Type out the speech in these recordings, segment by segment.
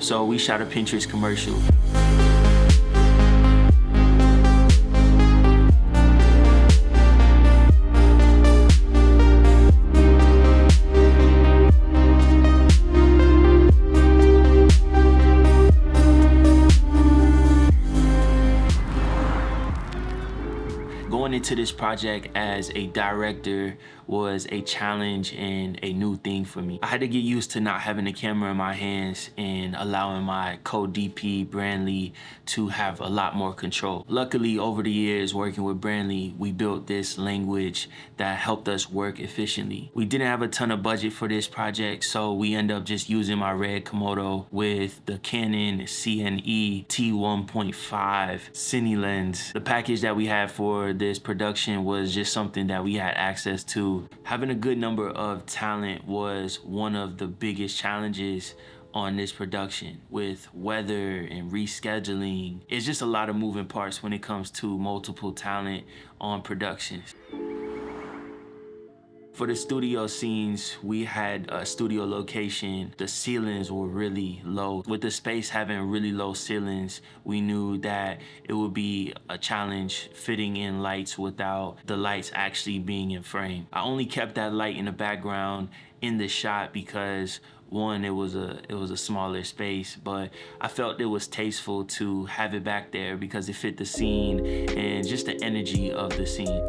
So we shot a Pinterest commercial. Going into this project as a director was a challenge and a new thing for me. I had to get used to not having a camera in my hands and allowing my co-DP, Brandley, to have a lot more control. Luckily, over the years working with Brandley, we built this language that helped us work efficiently. We didn't have a ton of budget for this project, so we ended up just using my red Komodo with the Canon CNE T1.5 Cine lens. The package that we had for this production was just something that we had access to. Having a good number of talent was one of the biggest challenges on this production, with weather and rescheduling. It's just a lot of moving parts when it comes to multiple talent on productions. For the studio scenes, we had a studio location. The ceilings were really low. With the space having really low ceilings, we knew that it would be a challenge fitting in lights without the lights actually being in frame. I only kept that light in the background in the shot because one, it was a smaller space, but I felt it was tasteful to have it back there because it fit the scene and just the energy of the scene.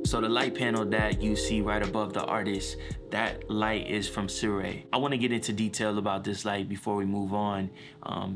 So the light panel that you see right above the artist, that light is from Sirui. I want to get into detail about this light before we move on.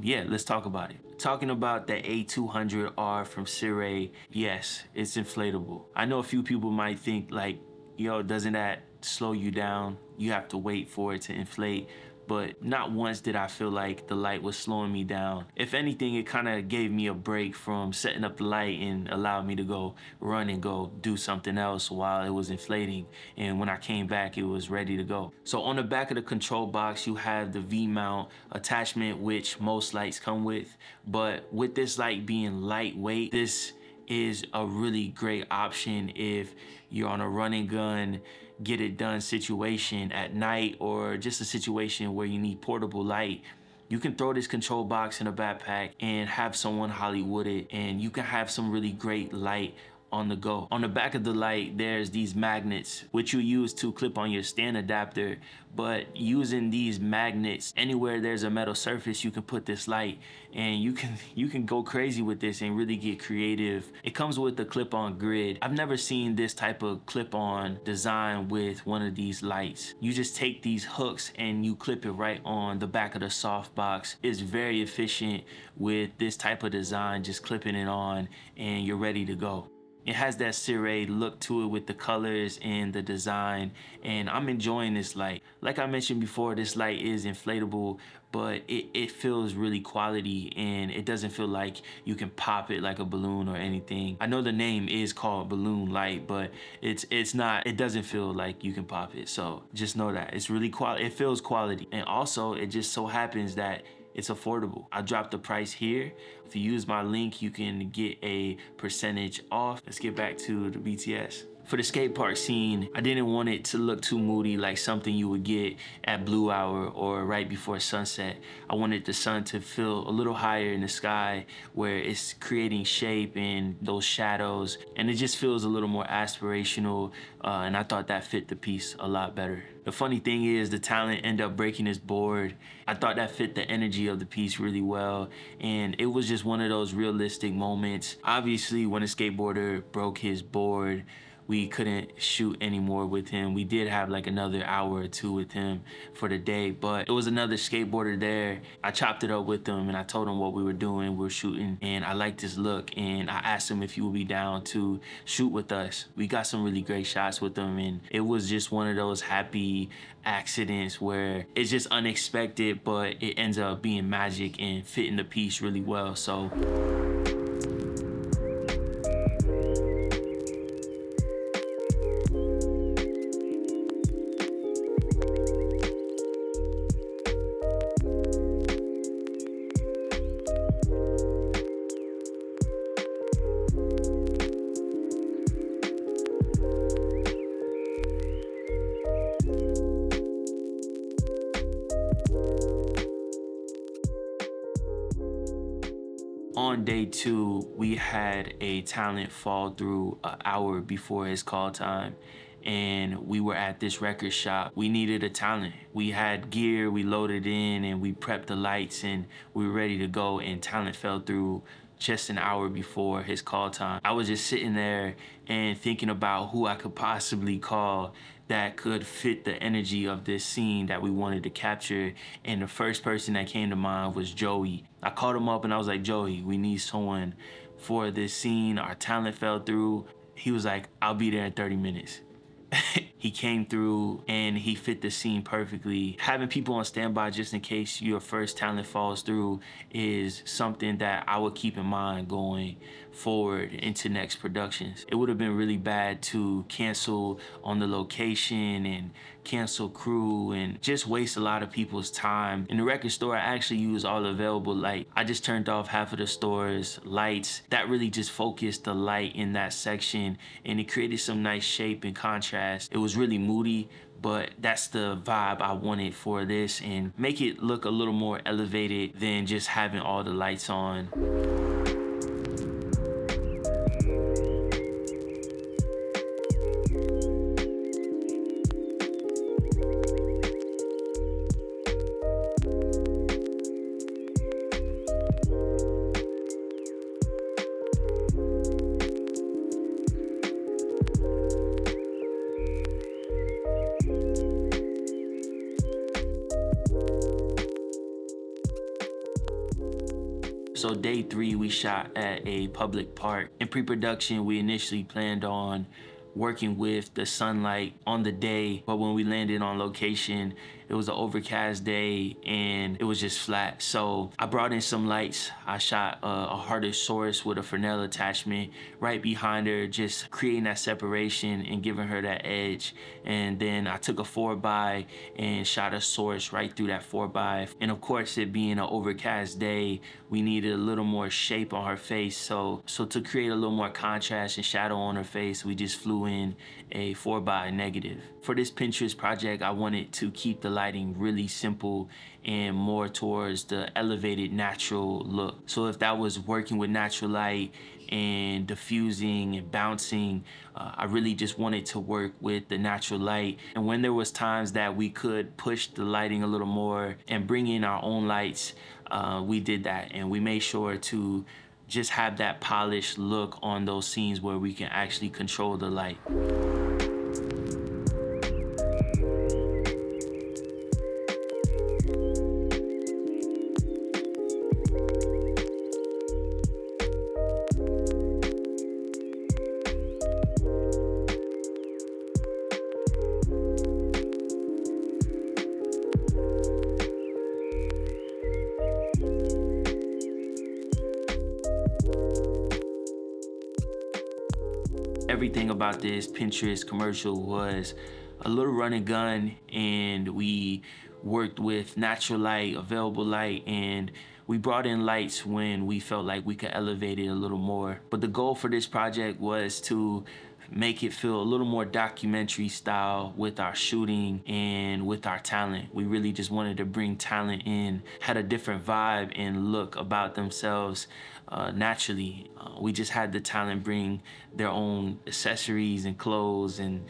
Yeah, let's talk about it. Talking about the A200R from Sirui, yes, it's inflatable. I know a few people might think like, yo, doesn't that slow you down? You have to wait for it to inflate. But not once did I feel like the light was slowing me down. If anything, it kind of gave me a break from setting up the light and allowed me to go run and go do something else while it was inflating. And when I came back, it was ready to go. So on the back of the control box, you have the V-mount attachment, which most lights come with. But with this light being lightweight, this is a really great option if you're on a run and gun, get it done situation at night, or just a situation where you need portable light. You can throw this control box in a backpack and have someone Hollywood it, and you can have some really great light on the go. On the back of the light, there's these magnets, which you use to clip on your stand adapter, but using these magnets, anywhere there's a metal surface, you can put this light, and you can go crazy with this and really get creative. It comes with the clip-on grid. I've never seen this type of clip-on design with one of these lights. You just take these hooks and you clip it right on the back of the softbox. It's very efficient with this type of design, just clipping it on and you're ready to go. It has that Sirui look to it with the colors and the design, and I'm enjoying this light. Like I mentioned before, this light is inflatable, but it feels really quality, and it doesn't feel like you can pop it like a balloon or anything. I know the name is called balloon light, but it's not, it doesn't feel like you can pop it. So just know that it's really quality. It feels quality, and also it just so happens that it's affordable. I dropped the price here. If you use my link, you can get a percentage off. Let's get back to the BTS. For the skate park scene, I didn't want it to look too moody, like something you would get at blue hour or right before sunset. I wanted the sun to feel a little higher in the sky, where it's creating shape and those shadows, and it just feels a little more aspirational, and I thought that fit the piece a lot better. The funny thing is, the talent ended up breaking his board. I thought that fit the energy of the piece really well, and it was just one of those realistic moments. Obviously, when a skateboarder broke his board, we couldn't shoot anymore with him. We did have like another hour or two with him for the day, but it was another skateboarder there. I chopped it up with him and I told him what we were doing. We were shooting, and I liked his look, and I asked him if he would be down to shoot with us. We got some really great shots with him, and it was just one of those happy accidents where it's just unexpected, but it ends up being magic and fitting the piece really well. So on day 2, we had a talent fall through an hour before his call time. And we were at this record shop. We needed a talent. We had gear, we loaded in, and we prepped the lights, and we were ready to go, and talent fell through just an hour before his call time. I was just sitting there and thinking about who I could possibly call that could fit the energy of this scene that we wanted to capture. And the first person that came to mind was Joey. I called him up and I was like, Joey, we need someone for this scene. Our talent fell through. He was like, I'll be there in 30 minutes. He came through and he fit the scene perfectly. Having people on standby just in case your first talent falls through is something that I would keep in mind going forward into next productions. It would have been really bad to cancel on the location and cancel crew and just waste a lot of people's time. In the record store, I actually used all available light. I just turned off half of the store's lights. That really just focused the light in that section, and it created some nice shape and contrast. It was really moody, but that's the vibe I wanted for this, and make it look a little more elevated than just having all the lights on. So day 3, we shot at a public park. In pre-production, we initially planned on working with the sunlight on the day, but when we landed on location, it was an overcast day and it was just flat. So I brought in some lights. I shot a harder source with a Fresnel attachment right behind her, just creating that separation and giving her that edge. And then I took a 4x and shot a source right through that 4x. And of course, it being an overcast day, we needed a little more shape on her face. So to create a little more contrast and shadow on her face, we just flew in a 4x negative. For this Pinterest project, I wanted to keep the lighting really simple and more towards the elevated natural look. So if that was working with natural light and diffusing and bouncing, I really just wanted to work with the natural light. And when there was times that we could push the lighting a little more and bring in our own lights, we did that, and we made sure to just have that polished look on those scenes where we can actually control the light. Everything about this Pinterest commercial was a little run and gun, and we worked with natural light, available light, and we brought in lights when we felt like we could elevate it a little more. But the goal for this project was to make it feel a little more documentary style with our shooting and with our talent. We really just wanted to bring talent in, had a different vibe and look about themselves naturally. We just had the talent bring their own accessories and clothes and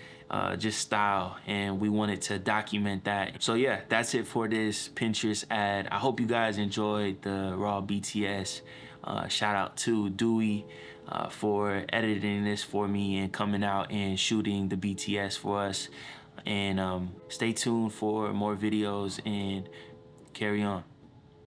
just style, and we wanted to document that. So yeah, that's it for this Pinterest ad. I hope you guys enjoyed the raw BTS. Shout out to Dewey for editing this for me and coming out and shooting the BTS for us. And stay tuned for more videos and carry on.